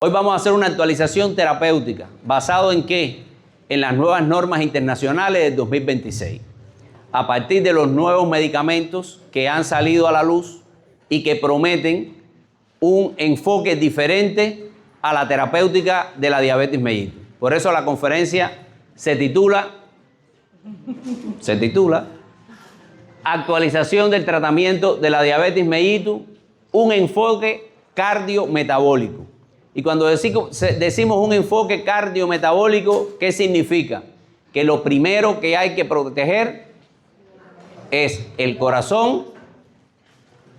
Hoy vamos a hacer una actualización terapéutica. ¿Basado en qué? En las nuevas normas internacionales del 2026. A partir de los nuevos medicamentos que han salido a la luz y que prometen un enfoque diferente a la terapéutica de la diabetes mellitus. Por eso la conferencia se titula Actualización del tratamiento de la diabetes mellitus, un enfoque cardiometabólico. Y cuando decimos un enfoque cardiometabólico, ¿qué significa? Que lo primero que hay que proteger es el corazón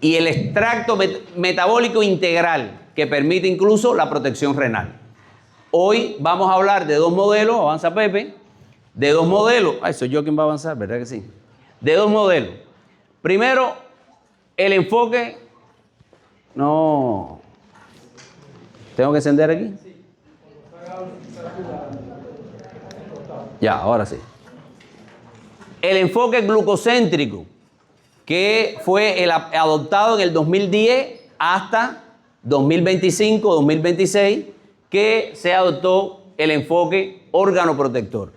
y el extracto metabólico integral, que permite incluso la protección renal. Hoy vamos a hablar de dos modelos, avanza Pepe, de dos modelos. Ay, soy yo quien va a avanzar, ¿verdad que sí? De dos modelos. Primero, el enfoque... No... ¿Tengo que encender aquí? Ya, ahora sí. El enfoque glucocéntrico, que fue adoptado en el 2010 hasta 2025-2026, que se adoptó el enfoque órgano-protector.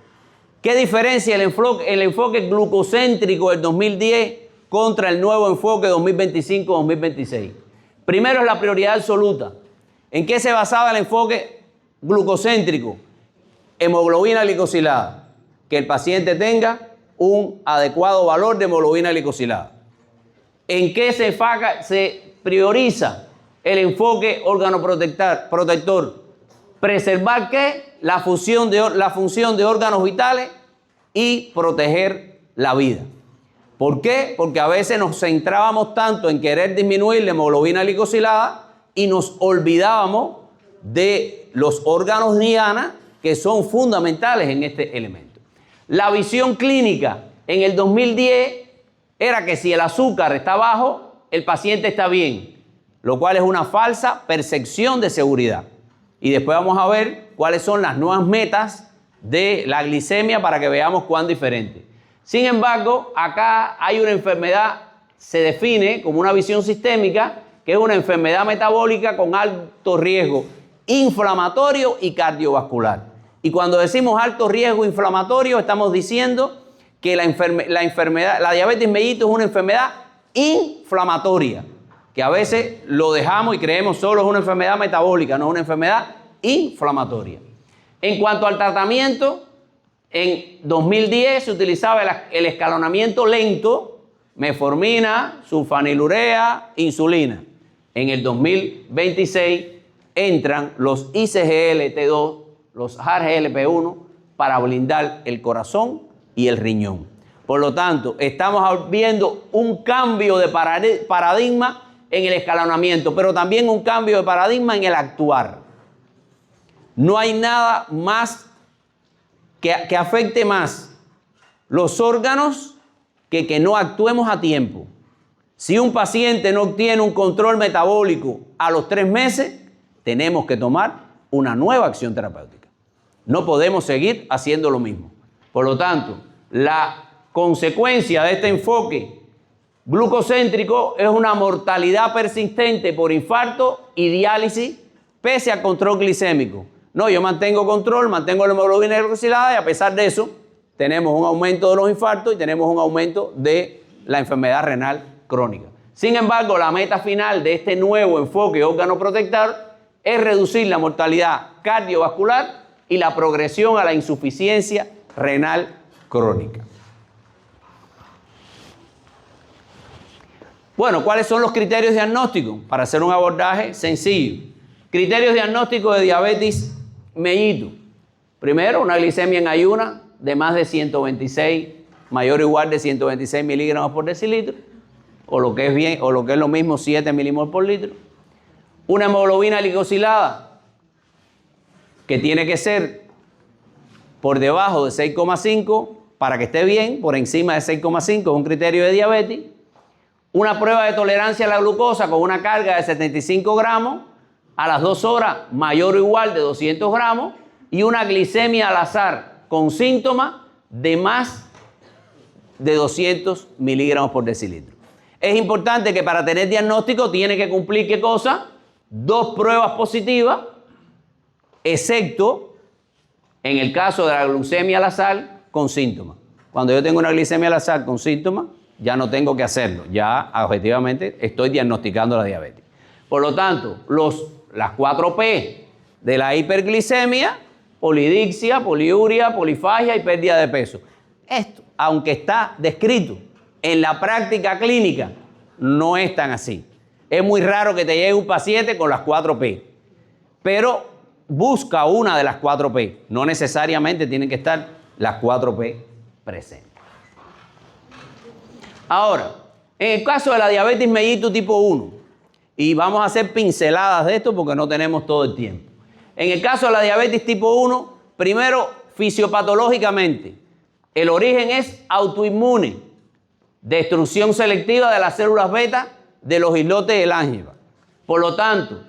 ¿Qué diferencia el enfoque glucocéntrico del 2010 contra el nuevo enfoque 2025-2026? Primero es la prioridad absoluta. ¿En qué se basaba el enfoque glucocéntrico? Hemoglobina glicosilada. Que el paciente tenga un adecuado valor de hemoglobina glicosilada. ¿En qué se prioriza el enfoque órgano-protector? Preservar ¿qué? La función de órganos vitales y proteger la vida. ¿Por qué? Porque a veces nos centrábamos tanto en querer disminuir la hemoglobina glicosilada y nos olvidábamos de los órganos diana que son fundamentales en este elemento. La visión clínica en el 2010 era que si el azúcar está bajo, el paciente está bien, lo cual es una falsa percepción de seguridad. Y después vamos a ver cuáles son las nuevas metas de la glicemia para que veamos cuán diferente. Sin embargo, acá hay una enfermedad, se define como una visión sistémica, que es una enfermedad metabólica con alto riesgo inflamatorio y cardiovascular. Y cuando decimos alto riesgo inflamatorio, estamos diciendo que la diabetes mellitus es una enfermedad inflamatoria, que a veces lo dejamos y creemos solo es una enfermedad metabólica, no es una enfermedad inflamatoria. En cuanto al tratamiento, en 2010 se utilizaba el escalonamiento lento, metformina, sulfanilurea, insulina. En el 2026 entran los ICGLT2, los ARGLP1 para blindar el corazón y el riñón. Por lo tanto, estamos viendo un cambio de paradigma en el escalonamiento, pero también un cambio de paradigma en el actuar. No hay nada más que afecte más los órganos que no actuemos a tiempo. Si un paciente no obtiene un control metabólico a los 3 meses, tenemos que tomar una nueva acción terapéutica. No podemos seguir haciendo lo mismo. Por lo tanto, la consecuencia de este enfoque glucocéntrico es una mortalidad persistente por infarto y diálisis pese a control glicémico. No, yo mantengo control, mantengo la hemoglobina glicosilada y a pesar de eso tenemos un aumento de los infartos y tenemos un aumento de la enfermedad renal crónica. Sin embargo, la meta final de este nuevo enfoque órgano-protector es reducir la mortalidad cardiovascular y la progresión a la insuficiencia renal crónica. Bueno, ¿cuáles son los criterios diagnósticos? Para hacer un abordaje sencillo. Criterios diagnósticos de diabetes mellitus. Primero, una glicemia en ayuna de más de 126, mayor o igual de 126 miligramos por decilitro, o lo que es lo mismo, 7 milimoles por litro. Una hemoglobina glicosilada que tiene que ser por debajo de 6,5 para que esté bien, por encima de 6,5 es un criterio de diabetes. Una prueba de tolerancia a la glucosa con una carga de 75 gramos, a las 2 horas mayor o igual de 200 gramos, y una glicemia al azar con síntomas de más de 200 miligramos por decilitro. Es importante que para tener diagnóstico tiene que cumplir ¿qué cosa? 2 pruebas positivas excepto en el caso de la glucemia a la sal con síntomas. Cuando yo tengo una glicemia a la sal con síntomas, ya no tengo que hacerlo, ya objetivamente estoy diagnosticando la diabetes. Por lo tanto, las 4 P de la hiperglicemia, polidixia, poliuria, polifagia y pérdida de peso. Esto, aunque está descrito en la práctica clínica, no es tan así. Es muy raro que te llegue un paciente con las 4 P, pero busca una de las 4 P. No necesariamente tienen que estar las 4 P presentes. Ahora, en el caso de la diabetes mellitus tipo 1, y vamos a hacer pinceladas de esto porque no tenemos todo el tiempo. En el caso de la diabetes tipo 1, primero, fisiopatológicamente, el origen es autoinmune, destrucción selectiva de las células beta de los islotes del ángima. Por lo tanto,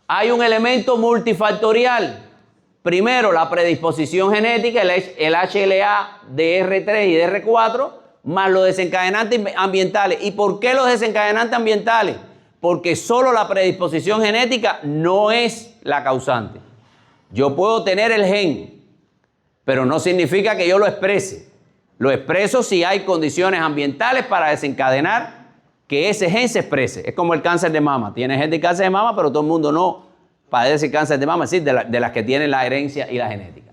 hay un elemento multifactorial. Primero, la predisposición genética, el HLA de R3 y de R4, más los desencadenantes ambientales. ¿Y por qué los desencadenantes ambientales? Porque solo la predisposición genética no es la causante. Yo puedo tener el gen, pero no significa que yo lo exprese. Lo expreso si hay condiciones ambientales para desencadenar que ese gen se exprese. Es como el cáncer de mama. Tiene gente de cáncer de mama, pero todo el mundo no padece cáncer de mama, es decir, de las que tienen la herencia y la genética.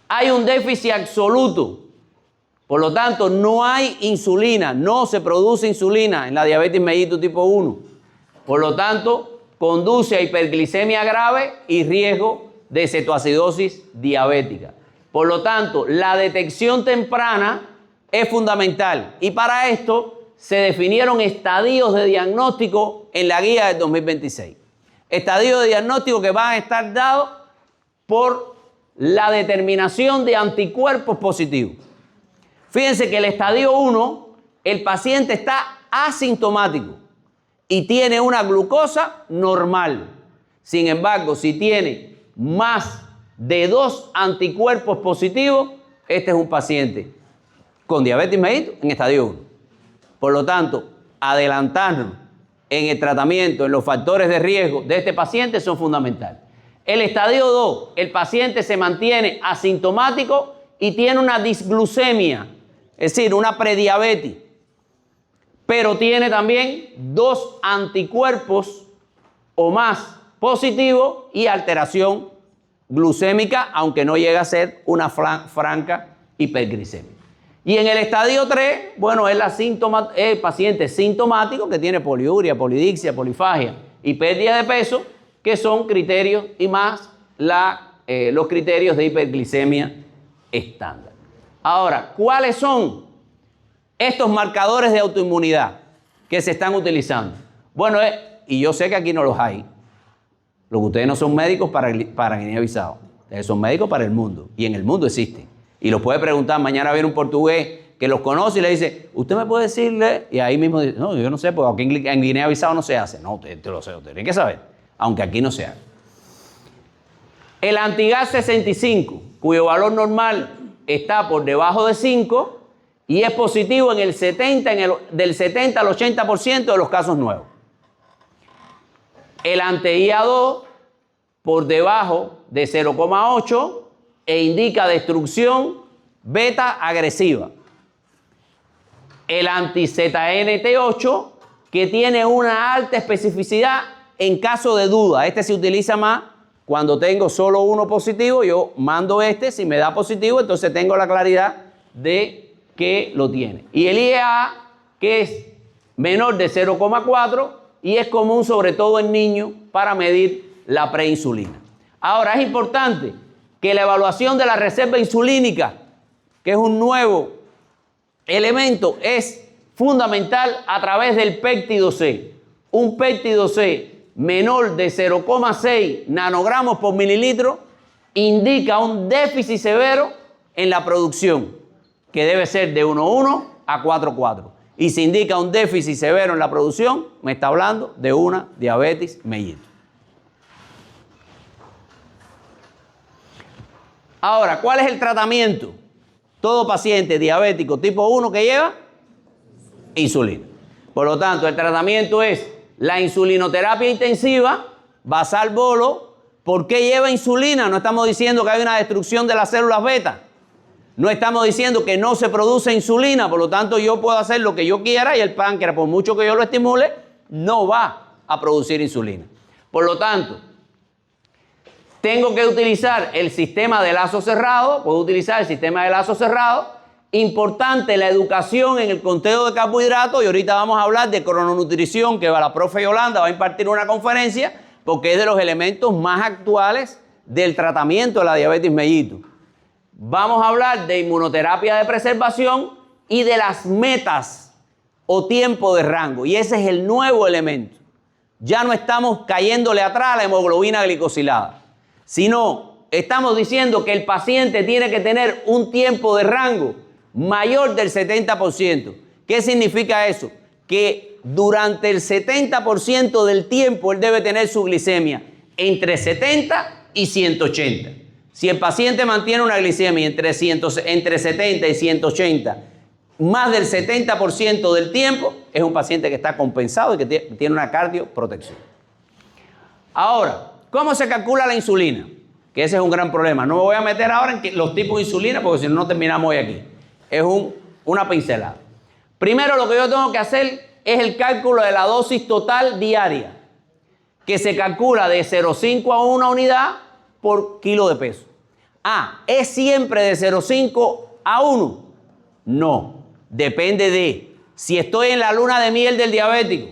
Hay un déficit absoluto. Por lo tanto, no hay insulina, no se produce insulina en la diabetes mellitus tipo 1. Por lo tanto, conduce a hiperglicemia grave y riesgo de cetoacidosis diabética. Por lo tanto, la detección temprana es fundamental. Y para esto se definieron estadios de diagnóstico en la guía del 2026. Estadios de diagnóstico que van a estar dados por la determinación de anticuerpos positivos. Fíjense que el estadio 1, el paciente está asintomático y tiene una glucosa normal. Sin embargo, si tiene más de 2 anticuerpos positivos, este es un paciente con diabetes mellitus en estadio 1. Por lo tanto, adelantarnos en el tratamiento, en los factores de riesgo de este paciente son fundamentales. El estadio 2, el paciente se mantiene asintomático y tiene una disglucemia, es decir, una prediabetes, pero tiene también 2 anticuerpos o más positivos y alteración glucémica, aunque no llega a ser una franca hiperglicemia. Y en el estadio 3, bueno, es el paciente sintomático que tiene poliuria, polidixia, polifagia y pérdida de peso, que son criterios y más los criterios de hiperglicemia estándar. Ahora, ¿cuáles son estos marcadores de autoinmunidad que se están utilizando? Bueno, y yo sé que aquí no los hay. Lo que ustedes no son médicos para Guinea-Bissau. Ustedes son médicos para el mundo. Y en el mundo existen. Y los puede preguntar. Mañana viene un portugués que los conoce y le dice, ¿usted me puede decirle? Y ahí mismo dice, no, yo no sé, porque aquí en Guinea-Bissau no se hace. No, te lo sé, usted tiene que saber. Aunque aquí no se hace. El antigas 65, cuyo valor normal está por debajo de 5 y es positivo en del 70 al 80% de los casos nuevos. El anti-IA2 por debajo de 0,8 e indica destrucción beta agresiva. El anti-ZNT8 que tiene una alta especificidad en caso de duda. Este se utiliza más cuando tengo solo uno positivo. Yo mando si me da positivo, entonces tengo la claridad de que lo tiene. Y el IEA, que es menor de 0,4 y es común sobre todo en niños para medir la preinsulina. Ahora, es importante que la evaluación de la reserva insulínica, que es un nuevo elemento, es fundamental a través del péptido C. Un péptido C menor de 0,6 nanogramos por mililitro indica un déficit severo en la producción, que debe ser de 1,1 a 4,4. Y si indica un déficit severo en la producción, me está hablando de una diabetes mellitus. Ahora, ¿cuál es el tratamiento? Todo paciente diabético tipo 1 que lleva insulina. Por lo tanto, el tratamiento es la insulinoterapia intensiva, basal bolo, ¿Por qué lleva insulina? No estamos diciendo que hay una destrucción de las células beta. No estamos diciendo que no se produce insulina, por lo tanto yo puedo hacer lo que yo quiera y el páncreas, por mucho que yo lo estimule, no va a producir insulina. Por lo tanto, tengo que utilizar el sistema de lazo cerrado, puedo utilizar el sistema de lazo cerrado. Importante la educación en el conteo de carbohidratos, y ahorita vamos a hablar de crononutrición, que la profe Yolanda va a impartir una conferencia, porque es de los elementos más actuales del tratamiento de la diabetes mellitus. Vamos a hablar de inmunoterapia de preservación y de las metas o tiempo de rango, y ese es el nuevo elemento. Ya no estamos cayéndole atrás a la hemoglobina glicosilada, sino estamos diciendo que el paciente tiene que tener un tiempo de rango mayor del 70%. ¿Qué significa eso? Que durante el 70% del tiempo él debe tener su glicemia entre 70 y 180. Si el paciente mantiene una glicemia entre 70 y 180 más del 70% del tiempo, es un paciente que está compensado y que tiene una cardioprotección. Ahora, ¿cómo se calcula la insulina? Que ese es un gran problema. No me voy a meter ahora en los tipos de insulina porque si no, no terminamos hoy aquí. Es una pincelada. Primero lo que yo tengo que hacer es el cálculo de la dosis total diaria, que se calcula de 0,5 a 1 unidad por kilo de peso. ¿Es siempre de 0,5 a 1? No, depende de si estoy en la luna de miel del diabético,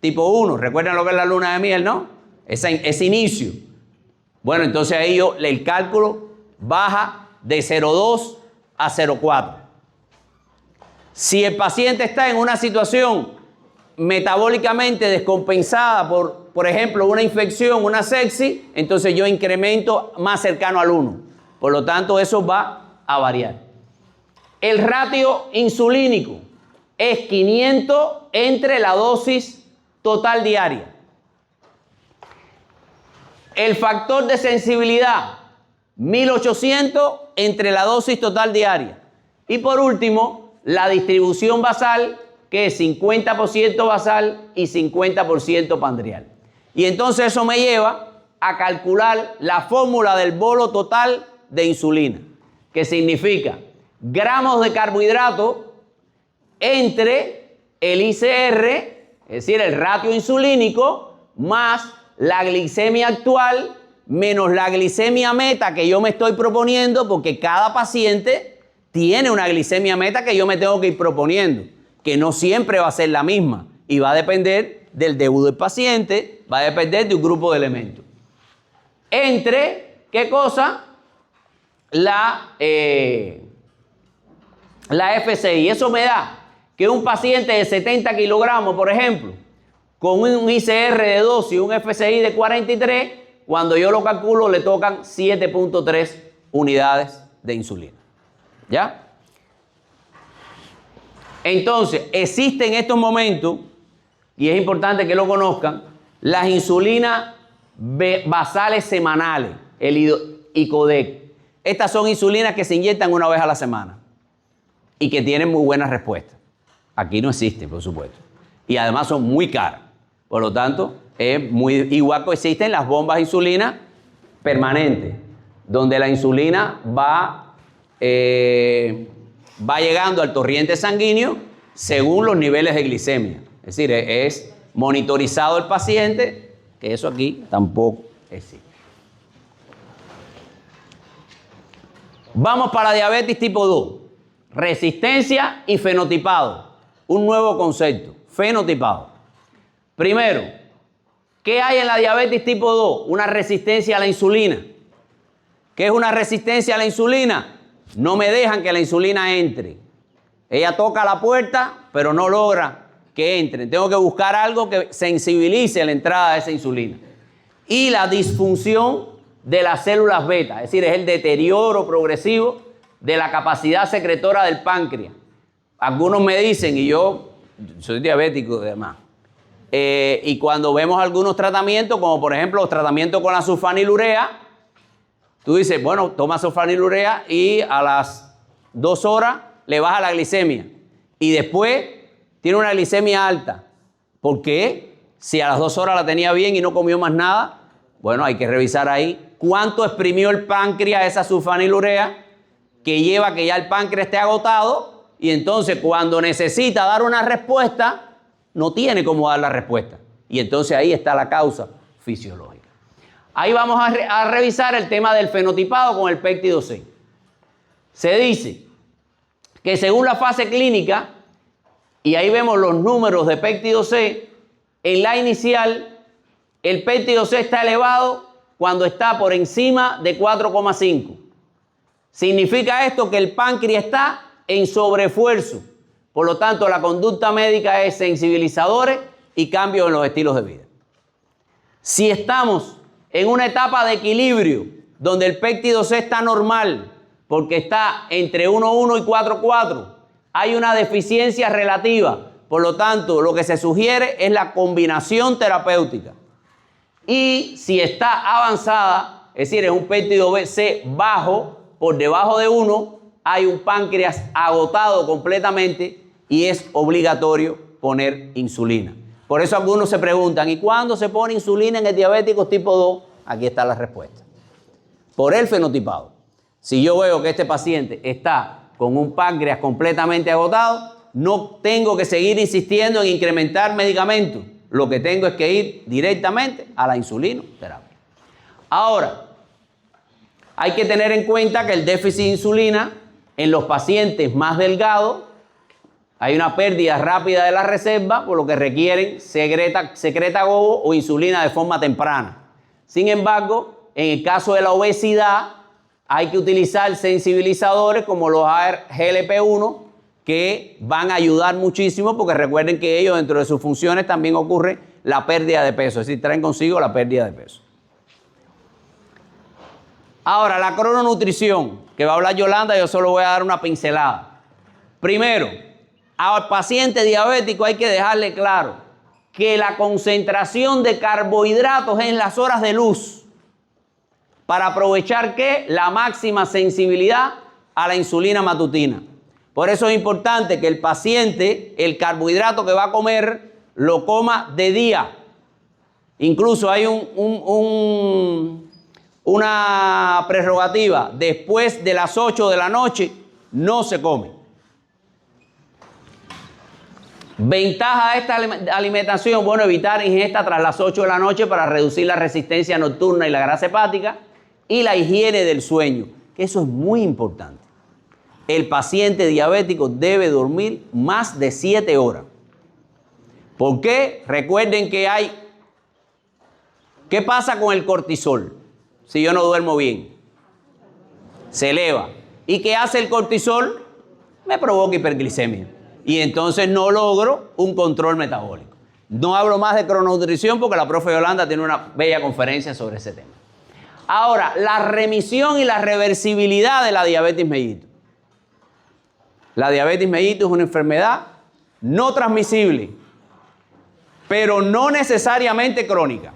tipo 1, recuerdan lo que es la luna de miel, ¿no? Ese inicio. Bueno, entonces ahí el cálculo baja de 0,2 a 0,4. Si el paciente está en una situación metabólicamente descompensada por ejemplo, una infección, una sepsis, entonces yo incremento más cercano al 1. Por lo tanto, eso va a variar. El ratio insulínico es 500 entre la dosis total diaria. El factor de sensibilidad, 1800 entre la dosis total diaria. Y por último, la distribución basal, que es 50% basal y 50% pandrial. Y entonces eso me lleva a calcular la fórmula del bolo total de insulina, que significa gramos de carbohidrato entre el ICR, es decir, el ratio insulínico, más la glicemia actual, menos la glicemia meta que yo me estoy proponiendo, porque cada paciente tiene una glicemia meta que yo me tengo que ir proponiendo, que no siempre va a ser la misma y va a depender del deudo del paciente, va a depender de un grupo de elementos. Entre, ¿qué cosa? La FCI. Eso me da que un paciente de 70 kilogramos, por ejemplo, con un ICR de 2 y un FCI de 43, cuando yo lo calculo le tocan 7.3 unidades de insulina. ¿Ya? Entonces, existen en estos momentos, y es importante que lo conozcan, las insulinas basales semanales, el ICODEC. Estas son insulinas que se inyectan una vez a la semana y que tienen muy buenas respuestas. Aquí no existen, por supuesto. Y además son muy caras. Por lo tanto, igual que existen las bombas de insulina permanentes, donde la insulina va llegando al torrente sanguíneo según los niveles de glicemia. Es decir, es monitorizado el paciente, que eso aquí tampoco existe. Vamos para diabetes tipo 2. Resistencia y fenotipado. Un nuevo concepto, fenotipado. Primero, ¿qué hay en la diabetes tipo 2? Una resistencia a la insulina. ¿Qué es una resistencia a la insulina? No me dejan que la insulina entre. Ella toca la puerta, pero no logra que entre. Tengo que buscar algo que sensibilice la entrada de esa insulina. Y la disfunción de las células beta, es decir, es el deterioro progresivo de la capacidad secretora del páncreas. Algunos me dicen, y yo soy diabético además, y cuando vemos algunos tratamientos, como por ejemplo los tratamientos con la sulfanilurea, tú dices, bueno, toma sulfanilurea y a las 2 horas le baja la glicemia. Y después tiene una glicemia alta. ¿Por qué? Si a las 2 horas la tenía bien y no comió más nada, Bueno, hay que revisar ahí cuánto exprimió el páncreas esa sulfanilurea, que lleva a que ya el páncreas esté agotado, y entonces cuando necesita dar una respuesta, no tiene cómo dar la respuesta. Y entonces ahí está la causa fisiológica. Ahí vamos a revisar el tema del fenotipado con el péptido C. Se dice que según la fase clínica, y ahí vemos los números de péptido C, en la inicial, el péptido C está elevado cuando está por encima de 4,5. Significa esto que el páncreas está en sobreesfuerzo. Por lo tanto, la conducta médica es sensibilizadores y cambios en los estilos de vida. Si estamos en una etapa de equilibrio, donde el péptido C está normal, porque está entre 1,1 y 4,4, hay una deficiencia relativa. Por lo tanto, lo que se sugiere es la combinación terapéutica. Y si está avanzada, es decir, es un péptido C bajo, por debajo de 1, hay un páncreas agotado completamente y es obligatorio poner insulina. Por eso algunos se preguntan, ¿y cuándo se pone insulina en el diabético tipo 2? Aquí está la respuesta. Por el fenotipado. Si yo veo que este paciente está con un páncreas completamente agotado, no tengo que seguir insistiendo en incrementar medicamentos. Lo que tengo es que ir directamente a la insulinoterapia. Ahora, hay que tener en cuenta que el déficit de insulina en los pacientes más delgados, hay una pérdida rápida de la reserva, por lo que requieren secretagogo o insulina de forma temprana. Sin embargo, en el caso de la obesidad, hay que utilizar sensibilizadores como los GLP-1, que van a ayudar muchísimo, porque recuerden que ellos, dentro de sus funciones, también ocurre la pérdida de peso, es decir, traen consigo la pérdida de peso. Ahora, la crononutrición, que va a hablar Yolanda, yo solo voy a dar una pincelada. Primero, al paciente diabético hay que dejarle claro que la concentración de carbohidratos en las horas de luz, para aprovechar ¿qué? La máxima sensibilidad a la insulina matutina. Por eso es importante que el paciente, el carbohidrato que va a comer, lo coma de día. Incluso hay una prerrogativa: después de las 8 de la noche no se come. Ventaja de esta alimentación: bueno, evitar ingesta tras las 8 de la noche para reducir la resistencia nocturna y la grasa hepática, y la higiene del sueño, que eso es muy importante. El paciente diabético debe dormir más de 7 horas. ¿Por qué? Recuerden que ¿qué pasa con el cortisol? Si yo no duermo bien, se eleva. ¿Y qué hace el cortisol? Me provoca hiperglicemia. Y entonces no logro un control metabólico. No hablo más de crononutrición porque la profe Yolanda tiene una bella conferencia sobre ese tema. Ahora, la remisión y la reversibilidad de la diabetes mellitus. La diabetes mellitus es una enfermedad no transmisible, pero no necesariamente crónica.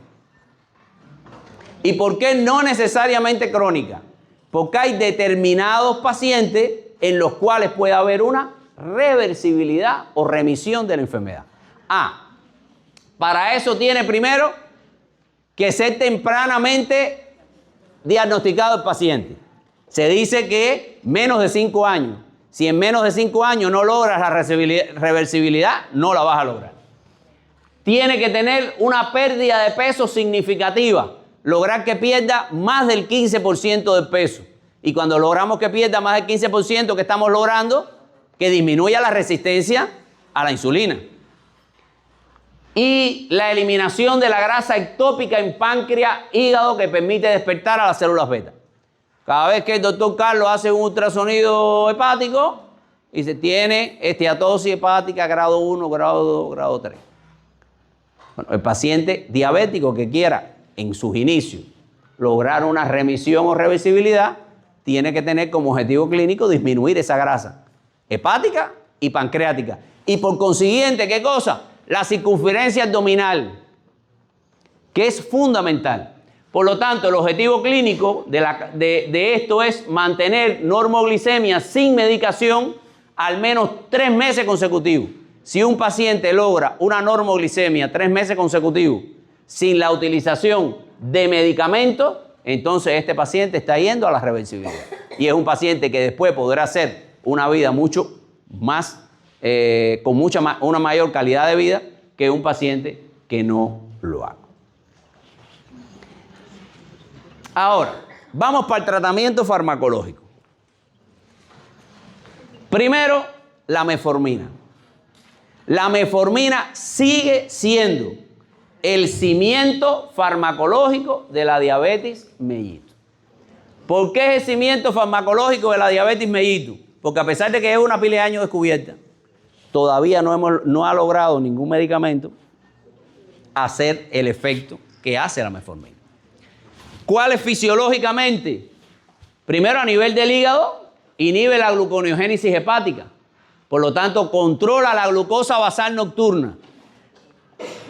¿Y por qué no necesariamente crónica? Porque hay determinados pacientes en los cuales puede haber una reversibilidad o remisión de la enfermedad. Para eso tiene primero que ser tempranamente diagnosticado el paciente. Se dice que menos de 5 años. Si en menos de 5 años no logras la reversibilidad, no la vas a lograr. Tiene que tener una pérdida de peso significativa. Lograr que pierda más del 15% del peso. Y cuando logramos que pierda más del 15%, ¿qué estamos logrando? Que disminuya la resistencia a la insulina. Y la eliminación de la grasa ectópica en páncreas, hígado, que permite despertar a las células beta. Cada vez que el doctor Carlos hace un ultrasonido hepático y se tiene esteatosis hepática grado 1, grado 2, grado 3. Bueno, el paciente diabético que quiera en sus inicios lograr una remisión o reversibilidad tiene que tener como objetivo clínico disminuir esa grasa hepática y pancreática. Y por consiguiente, ¿qué cosa? La circunferencia abdominal, que es fundamental. Por lo tanto, el objetivo clínico de esto es mantener normoglicemia sin medicación al menos 3 meses consecutivos. Si un paciente logra una normoglicemia 3 meses consecutivos sin la utilización de medicamentos, entonces este paciente está yendo a la reversibilidad. Y es un paciente que después podrá hacer una vida mucho más, con una mayor calidad de vida que un paciente que no lo haga. Ahora, vamos para el tratamiento farmacológico. Primero, la metformina. La metformina sigue siendo el cimiento farmacológico de la diabetes mellitus. ¿Por qué es el cimiento farmacológico de la diabetes mellitus? Porque a pesar de que es una pila de años descubierta, todavía no ha logrado ningún medicamento hacer el efecto que hace la metformina. ¿Cuál es fisiológicamente? Primero, a nivel del hígado, inhibe la gluconeogénesis hepática. Por lo tanto, controla la glucosa basal nocturna,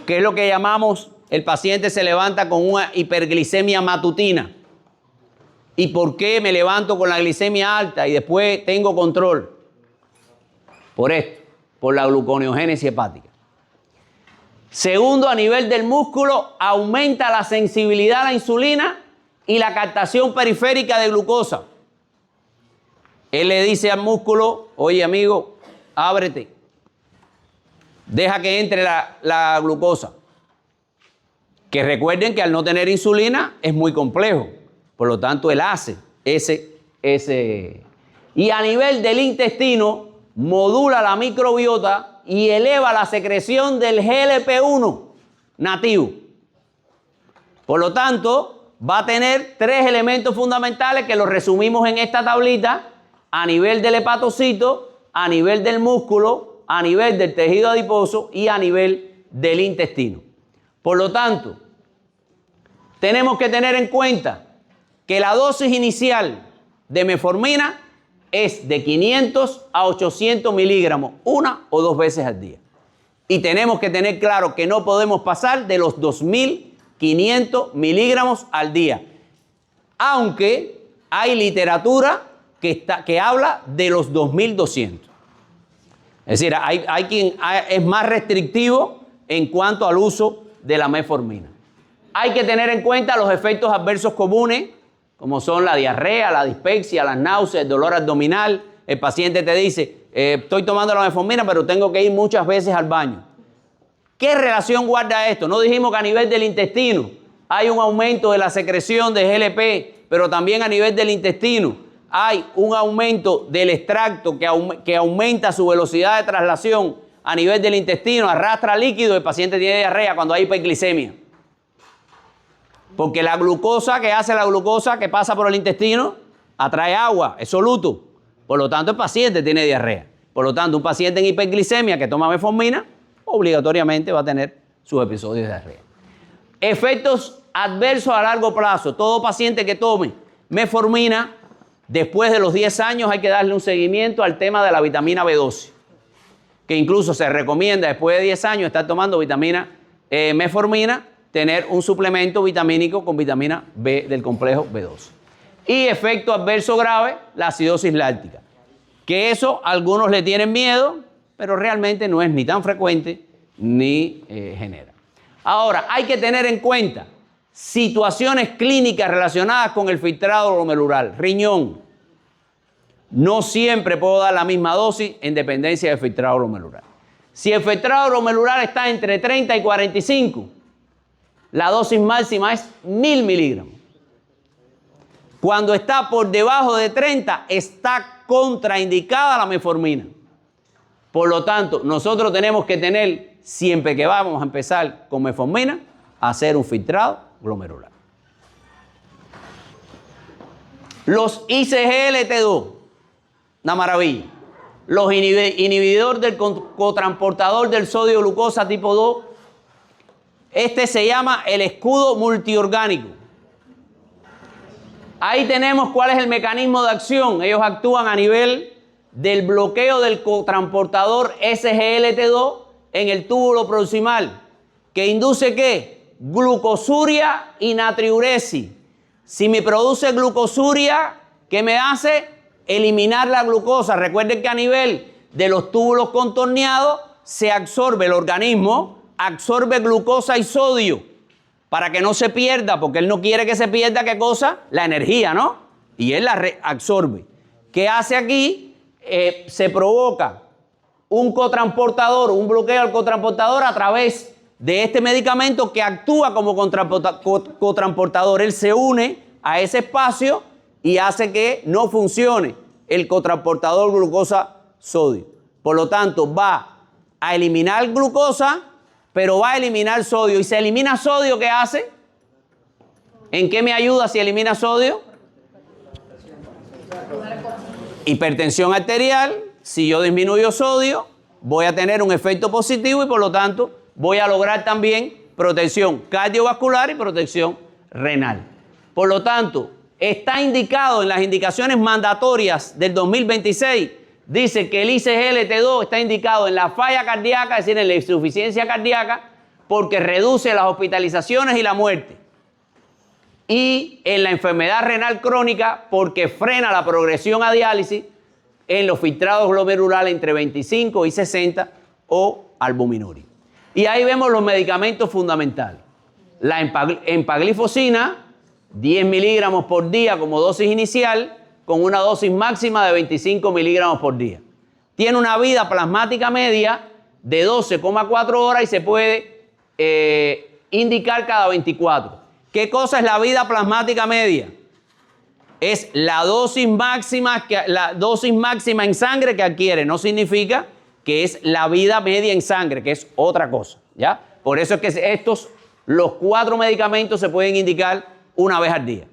que es lo que llamamos, el paciente se levanta con una hiperglicemia matutina. ¿Y por qué me levanto con la glicemia alta y después tengo control? Por esto, por la gluconeogénesis hepática. Segundo, a nivel del músculo, aumenta la sensibilidad a la insulina y la captación periférica de glucosa. Él le dice al músculo, oye amigo, ábrete, deja que entre la glucosa. Que recuerden que al no tener insulina es muy complejo. Por lo tanto, él hace ese. Y a nivel del intestino, modula la microbiota y eleva la secreción del GLP-1 nativo. Por lo tanto, va a tener 3 elementos fundamentales que los resumimos en esta tablita: a nivel del hepatocito, a nivel del músculo, a nivel del tejido adiposo y a nivel del intestino. Por lo tanto, tenemos que tener en cuenta que la dosis inicial de metformina es de 500 a 800 miligramos, 1 o 2 veces al día. Y tenemos que tener claro que no podemos pasar de los 2500 miligramos al día. Aunque hay literatura que habla de los 2200. Es decir, hay quien es más restrictivo en cuanto al uso de la metformina. Hay que tener en cuenta los efectos adversos comunes, como son la diarrea, la dispepsia, las náuseas, el dolor abdominal. El paciente te dice, estoy tomando la metformina, pero tengo que ir muchas veces al baño. ¿Qué relación guarda esto? No dijimos que a nivel del intestino hay un aumento de la secreción de GLP, pero también a nivel del intestino hay un aumento del extracto que aumenta su velocidad de traslación a nivel del intestino, arrastra líquido, el paciente tiene diarrea cuando hay hiperglicemia. Porque la glucosa que pasa por el intestino atrae agua, es soluto. Por lo tanto, el paciente tiene diarrea. Por lo tanto, un paciente en hiperglicemia que toma metformina obligatoriamente va a tener sus episodios de diarrea. Efectos adversos a largo plazo. Todo paciente que tome metformina, después de los 10 años hay que darle un seguimiento al tema de la vitamina B12. Que incluso se recomienda después de 10 años estar tomando metformina, tener un suplemento vitamínico con vitamina B del complejo B12. Y efecto adverso grave, la acidosis láctica. Que eso algunos le tienen miedo, pero realmente no es ni tan frecuente ni genera. Ahora, hay que tener en cuenta situaciones clínicas relacionadas con el filtrado glomerular. Riñón. No siempre puedo dar la misma dosis en dependencia del filtrado glomerular. Si el filtrado glomerular está entre 30 y 45, la dosis máxima es 1000 miligramos. Cuando está por debajo de 30, está contraindicada la metformina. Por lo tanto, nosotros tenemos que tener, siempre que vamos a empezar con metformina, hacer un filtrado glomerular. Los ICGLT2, una maravilla. Los inhibidores del cotransportador del sodio glucosa tipo 2. Este se llama el escudo multiorgánico. Ahí tenemos cuál es el mecanismo de acción. Ellos actúan a nivel del bloqueo del cotransportador SGLT2 en el túbulo proximal, que induce ¿qué? Glucosuria y natriuresis. Si me produce glucosuria, ¿qué me hace? Eliminar la glucosa. Recuerden que a nivel de los túbulos contorneados se absorbe el organismo, absorbe glucosa y sodio. para que no se pierda, porque él no quiere que se pierda, ¿qué cosa? La energía, ¿no? Y él la absorbe. ¿Qué hace aquí? Se provoca un cotransportador, un bloqueo al cotransportador a través de este medicamento que actúa como cotransportador. Él se une a ese espacio y hace que no funcione el cotransportador glucosa-sodio. Por lo tanto, va a eliminar glucosa, pero va a eliminar sodio. ¿Y se elimina sodio, qué hace? ¿En qué me ayuda si elimina sodio? Hipertensión arterial. Si yo disminuyo sodio, voy a tener un efecto positivo y por lo tanto voy a lograr también protección cardiovascular y protección renal. Por lo tanto, está indicado en las indicaciones mandatorias del 2026, dice que el ISGLT2 está indicado en la falla cardíaca, es decir, en la insuficiencia cardíaca, porque reduce las hospitalizaciones y la muerte. Y en la enfermedad renal crónica, porque frena la progresión a diálisis en los filtrados glomerulares entre 25 y 60 o albuminuria. Y ahí vemos los medicamentos fundamentales. La empaglifosina, 10 miligramos por día como dosis inicial, con una dosis máxima de 25 miligramos por día. Tiene una vida plasmática media de 12,4 horas y se puede indicar cada 24. ¿Qué cosa es la vida plasmática media? Es la dosis máxima en sangre que adquiere. No significa que es la vida media en sangre, que es otra cosa, ¿ya? Por eso es que los 4 medicamentos se pueden indicar una vez al día.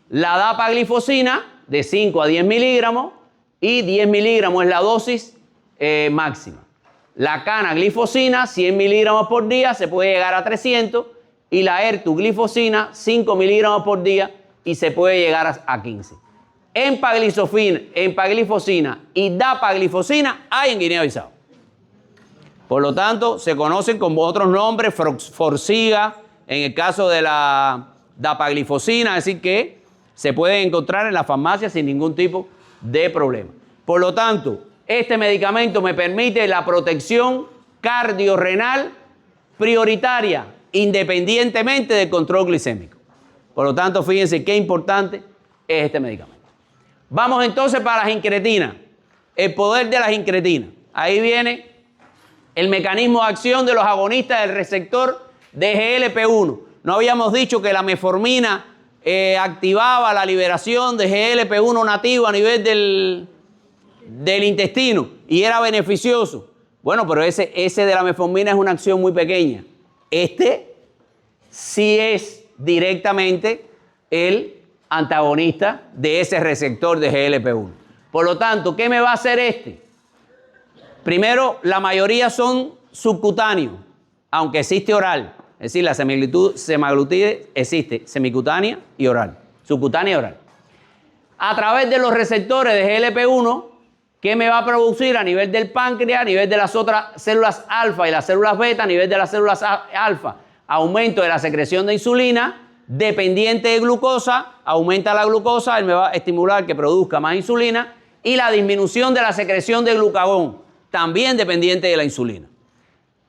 La dapaglifosina, de 5 a 10 miligramos, y 10 miligramos es la dosis máxima. La canaglifosina, 100 miligramos por día, se puede llegar a 300, y la ertuglifosina, 5 miligramos por día, y se puede llegar a 15. Empaglifosina y dapaglifosina hay en Guinea-Bissau. Por lo tanto, se conocen como otros nombres, Forxiga, en el caso de la dapaglifosina, es decir, que se pueden encontrar en la farmacia sin ningún tipo de problema. Por lo tanto, este medicamento me permite la protección cardiorrenal prioritaria, independientemente del control glicémico. Por lo tanto, fíjense qué importante es este medicamento. Vamos entonces para las incretinas. El poder de las incretinas. Ahí viene el mecanismo de acción de los agonistas del receptor de GLP-1. No habíamos dicho que la metformina activaba la liberación de GLP-1 nativo a nivel del intestino y era beneficioso. Bueno, pero ese de la metformina es una acción muy pequeña. Este sí es directamente el antagonista de ese receptor de GLP-1. Por lo tanto, ¿qué me va a hacer este? Primero, la mayoría son subcutáneos, aunque existe oral. Es decir, la semaglutide existe semicutánea y oral. Subcutánea y oral. A través de los receptores de GLP-1, ¿qué me va a producir a nivel del páncreas, a nivel de las otras células alfa y las células beta, a nivel de las células alfa? Aumento de la secreción de insulina, dependiente de glucosa, aumenta la glucosa, él me va a estimular que produzca más insulina, y la disminución de la secreción de glucagón, también dependiente de la insulina.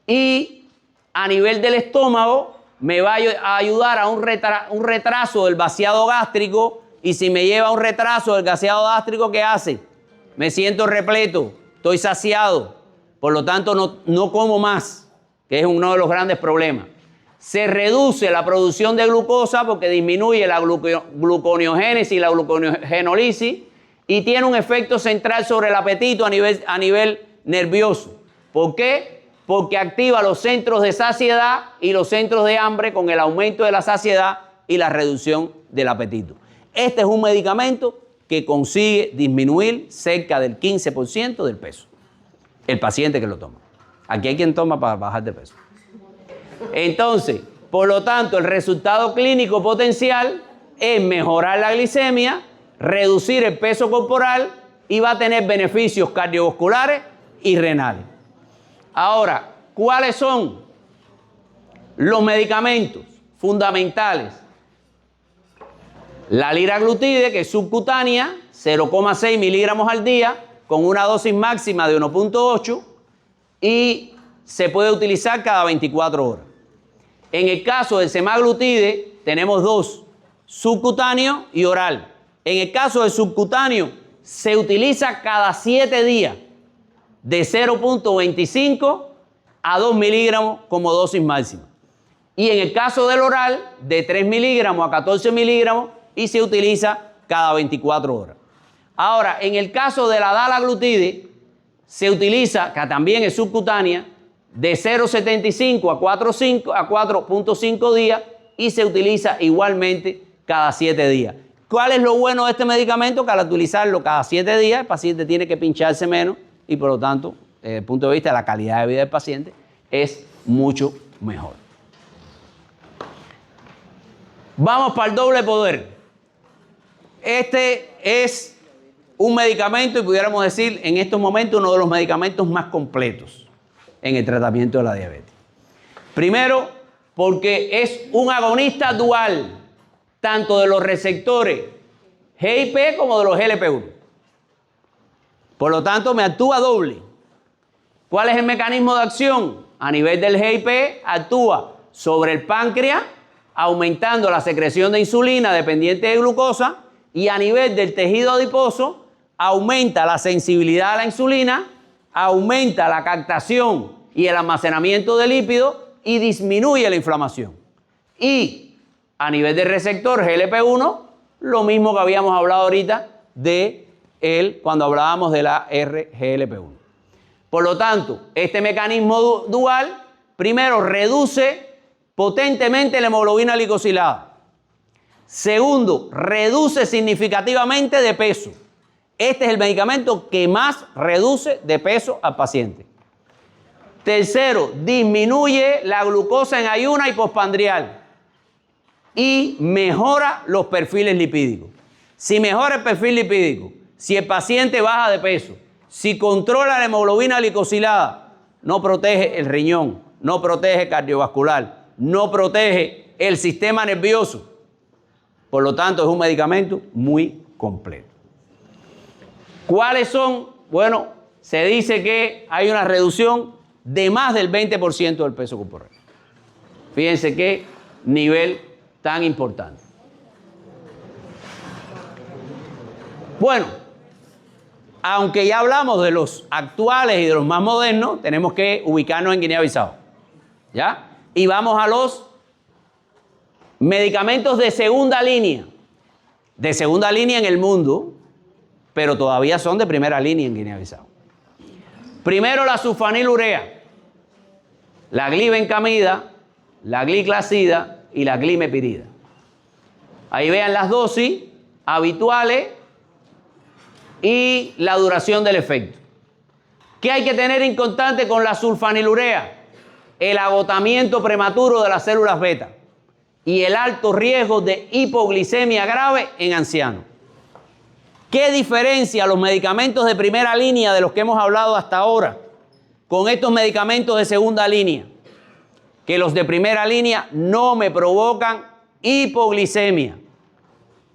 Y a nivel del estómago, me va a ayudar a un retraso del vaciado gástrico, y si me lleva a un retraso del vaciado gástrico, ¿qué hace? Me siento repleto, estoy saciado, por lo tanto no como más, que es uno de los grandes problemas. Se reduce la producción de glucosa porque disminuye la gluconeogénesis y la gluconeogenólisis y tiene un efecto central sobre el apetito a nivel nervioso. ¿Por qué? Porque activa los centros de saciedad y los centros de hambre con el aumento de la saciedad y la reducción del apetito. Este es un medicamento que consigue disminuir cerca del 15% del peso. El paciente que lo toma. Aquí hay quien toma para bajar de peso. Entonces, por lo tanto, el resultado clínico potencial es mejorar la glicemia, reducir el peso corporal y va a tener beneficios cardiovasculares y renales. Ahora, ¿cuáles son los medicamentos fundamentales? La liraglutide, que es subcutánea, 0,6 miligramos al día, con una dosis máxima de 1,8 y se puede utilizar cada 24 horas. En el caso del semaglutide tenemos dos, subcutáneo y oral. En el caso del subcutáneo se utiliza cada 7 días de 0.25 a 2 miligramos como dosis máxima. Y en el caso del oral de 3 miligramos a 14 miligramos y se utiliza cada 24 horas. Ahora, en el caso de la dalaglutide se utiliza, que también es subcutánea, de 0.75 a 4.5 días y se utiliza igualmente cada 7 días. ¿Cuál es lo bueno de este medicamento? Que al utilizarlo cada 7 días el paciente tiene que pincharse menos y por lo tanto, desde el punto de vista de la calidad de vida del paciente, es mucho mejor. Vamos para el doble poder. Este es un medicamento y pudiéramos decir en estos momentos uno de los medicamentos más completos en el tratamiento de la diabetes. Primero, porque es un agonista dual, tanto de los receptores GIP como de los GLP-1. Por lo tanto, me actúa doble. ¿Cuál es el mecanismo de acción? A nivel del GIP, actúa sobre el páncreas, aumentando la secreción de insulina dependiente de glucosa, y a nivel del tejido adiposo, aumenta la sensibilidad a la insulina, aumenta la captación y el almacenamiento de lípidos y disminuye la inflamación. Y a nivel del receptor GLP-1, lo mismo que habíamos hablado ahorita de él cuando hablábamos de la RGLP-1. Por lo tanto, este mecanismo dual, primero, reduce potentemente la hemoglobina glicosilada. Segundo, reduce significativamente de peso. Este es el medicamento que más reduce de peso al paciente. Tercero, disminuye la glucosa en ayuna y postprandial y mejora los perfiles lipídicos. Si mejora el perfil lipídico, si el paciente baja de peso, si controla la hemoglobina glicosilada, no protege el riñón, no protege el cardiovascular, no protege el sistema nervioso. Por lo tanto, es un medicamento muy completo. ¿Cuáles son? Bueno, se dice que hay una reducción de más del 20% del peso corporal. Fíjense qué nivel tan importante. Bueno, aunque ya hablamos de los actuales y de los más modernos, tenemos que ubicarnos en Guinea-Bissau. ¿Ya? Y vamos a los medicamentos de segunda línea en el mundo, pero todavía son de primera línea en Guinea-Bissau. Primero la sulfanilurea, la glibencamida, la gliclazida y la glimepirida. Ahí vean las dosis habituales y la duración del efecto. ¿Qué hay que tener en constante con la sulfanilurea? El agotamiento prematuro de las células beta y el alto riesgo de hipoglicemia grave en ancianos. ¿Qué diferencia los medicamentos de primera línea de los que hemos hablado hasta ahora con estos medicamentos de segunda línea? Que los de primera línea no me provocan hipoglicemia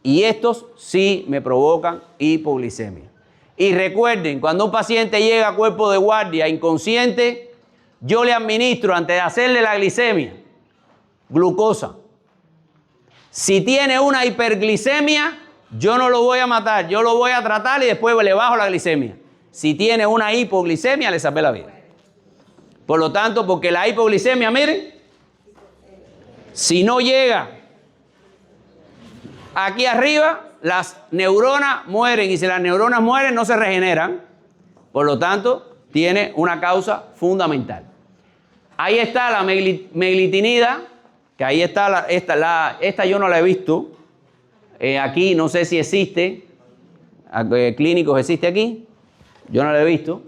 y estos sí me provocan hipoglicemia. Y recuerden, cuando un paciente llega a cuerpo de guardia inconsciente, yo le administro antes de hacerle la glicemia glucosa. Si tiene una hiperglicemia, yo no lo voy a matar, yo lo voy a tratar y después le bajo la glicemia. Si tiene una hipoglicemia, le salvé la vida. Por lo tanto, porque la hipoglicemia, miren, si no llega aquí arriba, las neuronas mueren y si las neuronas mueren no se regeneran. Por lo tanto, tiene una causa fundamental. Ahí está la meglitinida, que ahí está, esta yo no la he visto. Aquí no sé si existe, clínicos existe aquí, yo no la he visto.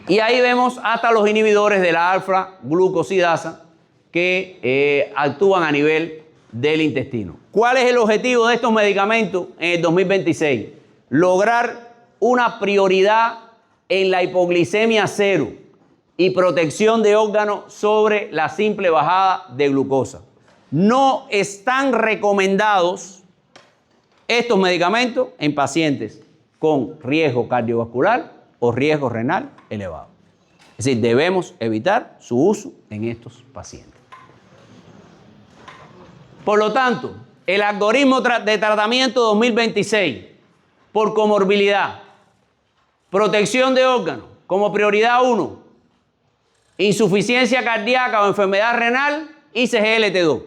Y ahí vemos hasta los inhibidores de la alfa-glucosidasa que actúan a nivel del intestino. ¿Cuál es el objetivo de estos medicamentos en el 2026? Lograr una prioridad en la hipoglicemia cero y protección de órganos sobre la simple bajada de glucosa. No están recomendados estos medicamentos en pacientes con riesgo cardiovascular o riesgo renal elevado. Es decir, debemos evitar su uso en estos pacientes. Por lo tanto, el algoritmo de tratamiento 2026 por comorbilidad, protección de órganos como prioridad 1, insuficiencia cardíaca o enfermedad renal, ICGLT2.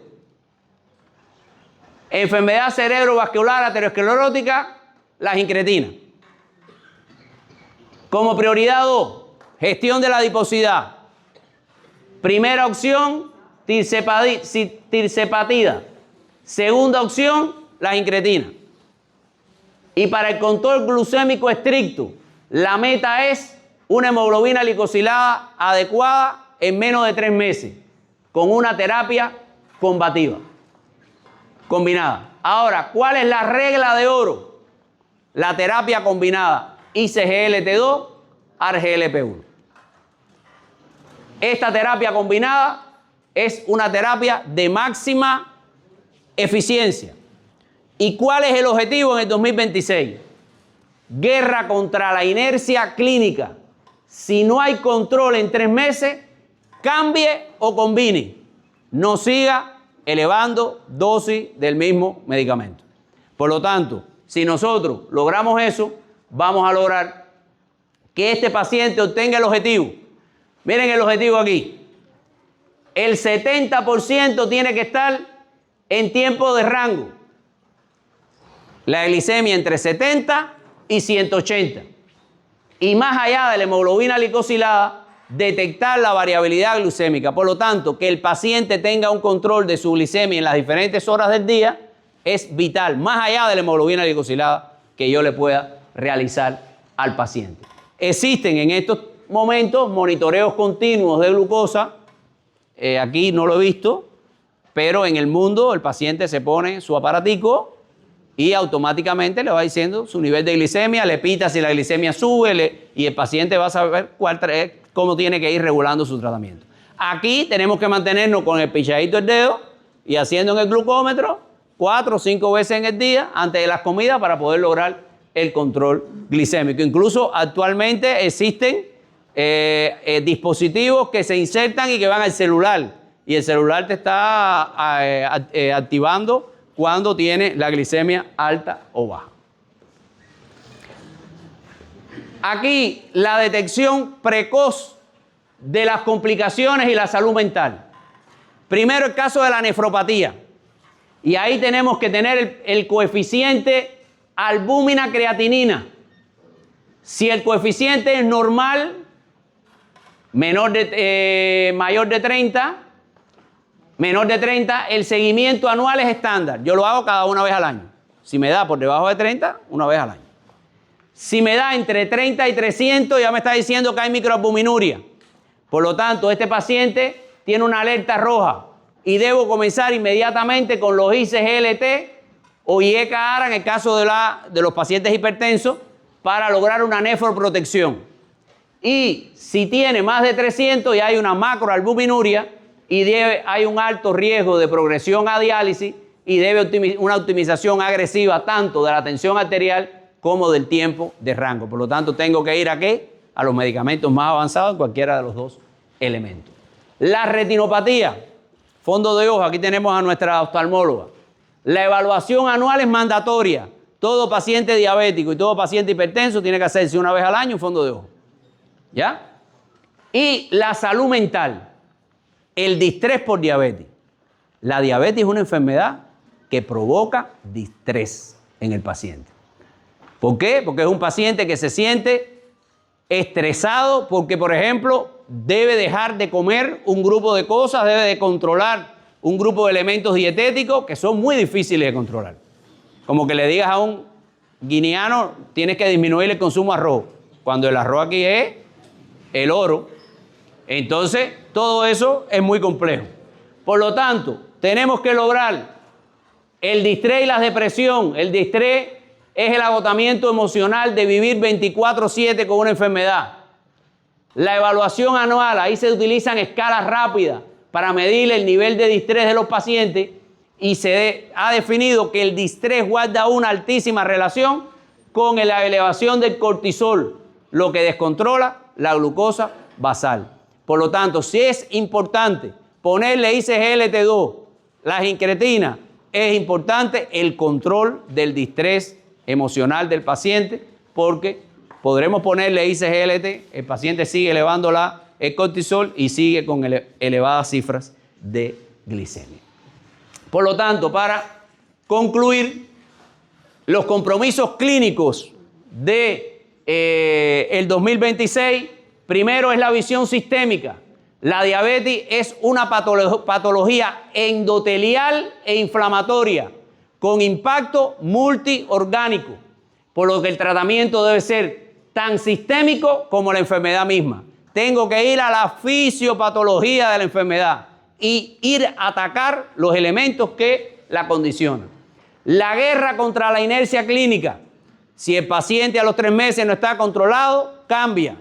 Enfermedad cerebrovascular aterosclerótica, las incretinas. Como prioridad 2, gestión de la adiposidad. Primera opción, tirzepatida. Segunda opción, las incretinas. Y para el control glucémico estricto, la meta es una hemoglobina glicosilada adecuada en menos de 3 meses, con una terapia combativa, combinada. Ahora, ¿cuál es la regla de oro? La terapia combinada ICGLT2, ARGLP1. Esta terapia combinada es una terapia de máxima eficiencia. ¿Y cuál es el objetivo en el 2026? Guerra contra la inercia clínica. Si no hay control en 3 meses, cambie o combine. No siga elevando dosis del mismo medicamento. Por lo tanto, si nosotros logramos eso, vamos a lograr que este paciente obtenga el objetivo. Miren el objetivo aquí. El 70% tiene que estar en tiempo de rango. La glicemia entre 70 y 180. Y más allá de la hemoglobina glicosilada, detectar la variabilidad glucémica. Por lo tanto, que el paciente tenga un control de su glicemia en las diferentes horas del día es vital, más allá de la hemoglobina glicosilada que yo le pueda realizar al paciente. Existen en estos momentos monitoreos continuos de glucosa. Aquí no lo he visto, pero en el mundo el paciente se pone su aparatico y automáticamente le va diciendo su nivel de glicemia, le pita si la glicemia sube y el paciente va a saber cómo tiene que ir regulando su tratamiento. Aquí tenemos que mantenernos con el pichadito del dedo y haciendo en el glucómetro 4 o 5 veces en el día antes de las comidas para poder lograr el control glicémico. Incluso actualmente existen dispositivos que se insertan y que van al celular y el celular te está activando cuando tiene la glicemia alta o baja. Aquí la detección precoz de las complicaciones y la salud mental. Primero el caso de la nefropatía. Y ahí tenemos que tener el coeficiente albúmina-creatinina. Si el coeficiente es normal, mayor de 30, el seguimiento anual es estándar. Yo lo hago cada una vez al año. Si me da por debajo de 30, una vez al año. Si me da entre 30 y 300, ya me está diciendo que hay microalbuminuria. Por lo tanto, este paciente tiene una alerta roja y debo comenzar inmediatamente con los ICGLT o IECA-ARA en el caso de los pacientes hipertensos para lograr una nefroprotección. Y si tiene más de 300 y hay una macroalbuminuria y hay un alto riesgo de progresión a diálisis y debe una optimización agresiva tanto de la tensión arterial como del tiempo de rango. Por lo tanto, tengo que ir ¿a qué? A los medicamentos más avanzados en cualquiera de los dos elementos. La retinopatía, fondo de ojo, aquí tenemos a nuestra oftalmóloga. La evaluación anual es mandatoria. Todo paciente diabético y todo paciente hipertenso tiene que hacerse una vez al año un fondo de ojo. ¿Ya? Y la salud mental, el distrés por diabetes. La diabetes es una enfermedad que provoca distrés en el paciente. ¿Por qué? Porque es un paciente que se siente estresado porque, por ejemplo, debe dejar de comer un grupo de cosas, debe de controlar un grupo de elementos dietéticos que son muy difíciles de controlar. Como que le digas a un guineano, tienes que disminuir el consumo de arroz, cuando el arroz aquí es el oro. Entonces, todo eso es muy complejo. Por lo tanto, tenemos que lograr el distrés y la depresión. El distrés es el agotamiento emocional de vivir 24/7 con una enfermedad. La evaluación anual, ahí se utilizan escalas rápidas para medir el nivel de distrés de los pacientes y se ha definido que el distrés guarda una altísima relación con la elevación del cortisol, lo que descontrola la glucosa basal. Por lo tanto, si es importante ponerle ICGLT2, las incretinas, es importante el control del distrés emocional del paciente, porque podremos ponerle ICGLT, el paciente sigue elevando el cortisol y sigue con elevadas cifras de glicemia. Por lo tanto, para concluir, los compromisos clínicos de el 2026, primero es la visión sistémica. La diabetes es una patología endotelial e inflamatoria con impacto multiorgánico, por lo que el tratamiento debe ser tan sistémico como la enfermedad misma. Tengo que ir a la fisiopatología de la enfermedad y ir a atacar los elementos que la condicionan. La guerra contra la inercia clínica. Si el paciente a los 3 meses no está controlado, cambia.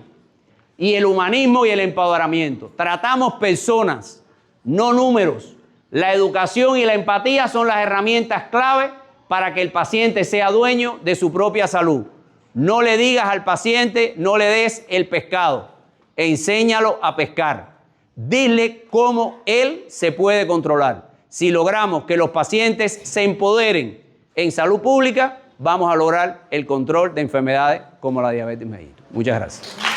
Y el humanismo y el empoderamiento. Tratamos personas, no números. La educación y la empatía son las herramientas clave para que el paciente sea dueño de su propia salud. No le digas al paciente, no le des el pescado. Enséñalo a pescar. Dile cómo él se puede controlar. Si logramos que los pacientes se empoderen en salud pública, vamos a lograr el control de enfermedades como la diabetes mellitus. Muchas gracias.